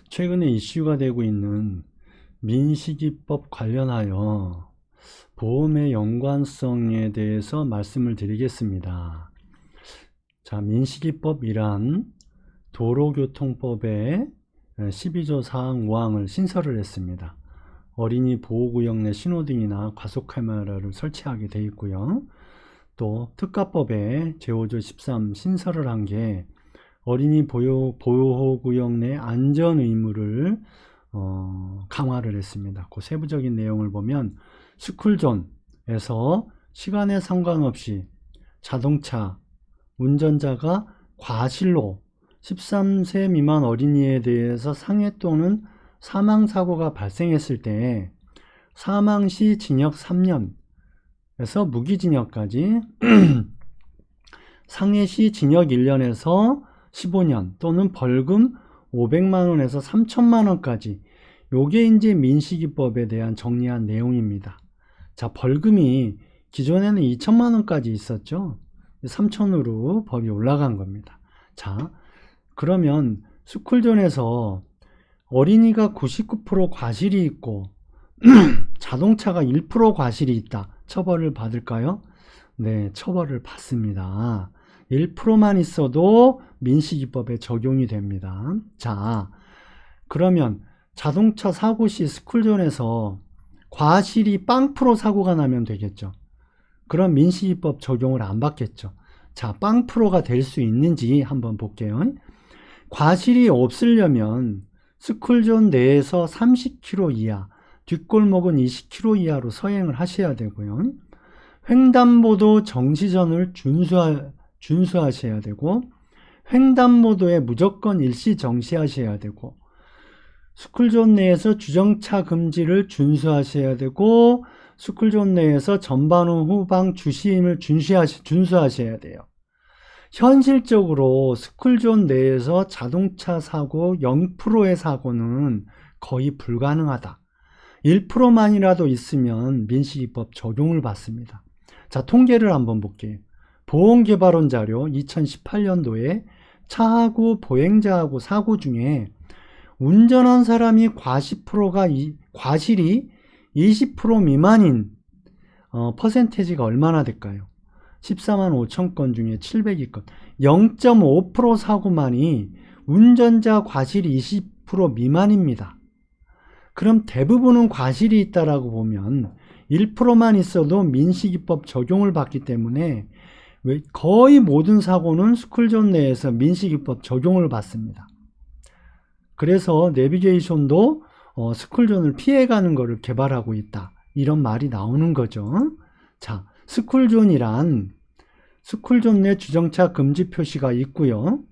최근에 이슈가 되고 있는 민식이법 관련하여 보험의 연관성에 대해서 말씀을 드리겠습니다. 자, 민식이법이란 도로교통법의 12조 사항 5항을 신설을 했습니다. 어린이 보호구역 내 신호등이나 과속카메라를 설치하게 되어 있고요. 또 특가법에 제5조 13 신설을 한 게 어린이 보호구역 내 안전 의무를 강화를 했습니다. 그 세부적인 내용을 보면 스쿨존에서 시간에 상관없이 자동차 운전자가 과실로 13세 미만 어린이에 대해서 상해 또는 사망사고가 발생했을 때 사망 시 징역 3년에서 무기징역까지 상해 시 징역 1년에서 15년 또는 벌금 500만원에서 3천만원까지, 요게 이제 민식이법에 대한 정리한 내용입니다. 자, 벌금이 기존에는 2천만원까지 있었죠. 3천으로 법이 올라간 겁니다. 자, 그러면 스쿨존에서 어린이가 99% 과실이 있고 자동차가 1% 과실이 있다. 처벌을 받을까요? 네, 처벌을 받습니다. 1%만 있어도 민식이법에 적용이 됩니다. 자, 그러면 자동차 사고 시 스쿨존에서 과실이 0% 사고가 나면 되겠죠. 그럼 민식이법 적용을 안 받겠죠. 자, 0%가 될 수 있는지 한번 볼게요. 과실이 없으려면 스쿨존 내에서 30km 이하, 뒷골목은 20km 이하로 서행을 하셔야 되고요. 횡단보도 정시전을 준수하셔야 되고, 횡단보도에 무조건 일시 정시하셔야 되고, 스쿨존 내에서 주정차 금지를 준수하셔야 되고, 스쿨존 내에서 전방후 후방 주시임을 준수하셔야 돼요. 현실적으로 스쿨존 내에서 자동차 사고 0%의 사고는 거의 불가능하다. 1%만이라도 있으면 민식이법 적용을 받습니다. 자, 통계를 한번 볼게요. 보험개발원 자료 2018년도에 차하고 보행자하고 사고 중에 운전한 사람이 과실이 20% 미만인 퍼센테이지가 얼마나 될까요? 14만 5천 건 중에 702건, 0.5% 사고만이 운전자 과실이 20% 미만입니다. 그럼 대부분은 과실이 있다라고 보면 1%만 있어도 민식이법 적용을 받기 때문에 거의 모든 사고는 스쿨존 내에서 민식이법 적용을 받습니다. 그래서 내비게이션도 스쿨존을 피해가는 것을 개발하고 있다, 이런 말이 나오는 거죠. 자, 스쿨존이란 스쿨존 내 주정차 금지 표시가 있고요.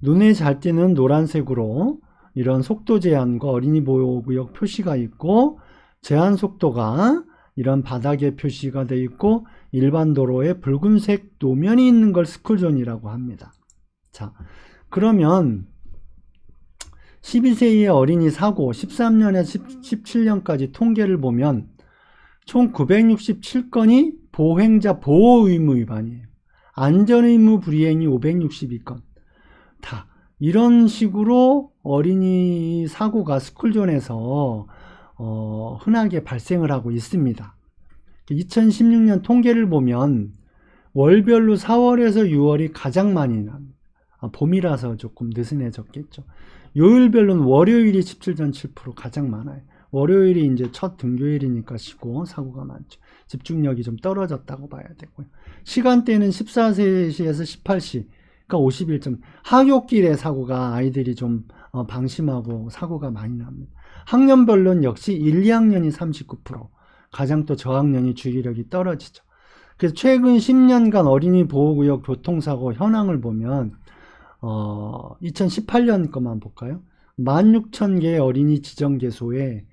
눈에 잘 띄는 노란색으로 이런 속도 제한과 어린이 보호구역 표시가 있고, 제한 속도가 이런 바닥에 표시가 되어 있고, 일반 도로에 붉은색 노면이 있는 걸 스쿨존이라고 합니다. 자, 그러면 12세 이하 어린이 사고 13년에서 17년까지 통계를 보면 총 967건이 보행자 보호 의무 위반이에요. 안전의무 불이행이 562건. 다 이런 식으로 어린이 사고가 스쿨존에서 흔하게 발생을 하고 있습니다. 2016년 통계를 보면 월별로 4월에서 6월이 가장 많이 납니다. 봄이라서 조금 느슨해졌겠죠. 요일별로는 월요일이 17.7% 가장 많아요. 월요일이 이제 첫 등교일이니까 쉬고 사고가 많죠. 집중력이 좀 떨어졌다고 봐야 되고요. 시간대는 14시에서 18시, 그러니까 51점. 하굣길에 사고가 아이들이 좀 방심하고 사고가 많이 납니다. 학년별로는 역시 1, 2학년이 39%, 가장 또 저학년이 주의력이 떨어지죠. 그래서 최근 10년간 어린이 보호구역 교통사고 현황을 보면 2018년 것만 볼까요? 16,000개의 어린이 지정개소에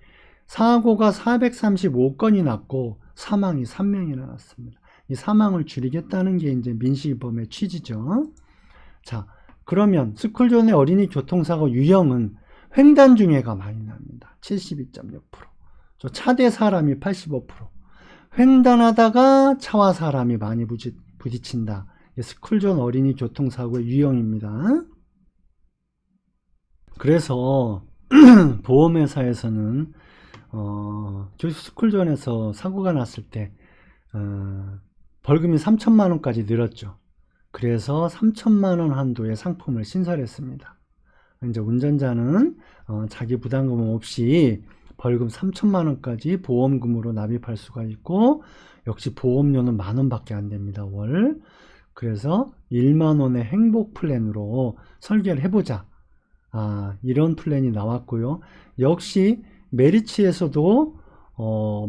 사고가 435건이 났고 사망이 3명이나 났습니다. 이 사망을 줄이겠다는 게 이제 민식이법의 취지죠. 자, 그러면 스쿨존의 어린이 교통사고 유형은 횡단중에가 많이 납니다. 72.6%. 차대 사람이 85%. 횡단하다가 차와 사람이 많이 부딪힌다. 스쿨존 어린이 교통사고의 유형입니다. 그래서 보험회사에서는 스쿨존에서 사고가 났을 때 벌금이 3천만 원까지 늘었죠. 그래서 3천만 원 한도의 상품을 신설했습니다. 이제 운전자는 자기 부담금 없이 벌금 3천만 원까지 보험금으로 납입할 수가 있고, 역시 보험료는 만 원밖에 안 됩니다, 월. 그래서 1만 원의 행복 플랜으로 설계를 해보자. 이런 플랜이 나왔고요. 역시 메리츠에서도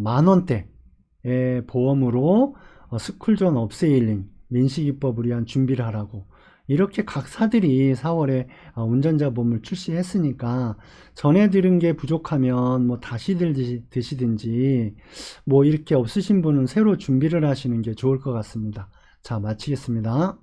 만 원대의 보험으로 스쿨존 업세일링, 민식이법을 위한 준비를 하라고, 이렇게 각 사들이 4월에 운전자 보험을 출시했으니까, 전에 들은 게 부족하면 뭐 다시 드시든지 뭐 이렇게 없으신 분은 새로 준비를 하시는 게 좋을 것 같습니다. 자, 마치겠습니다.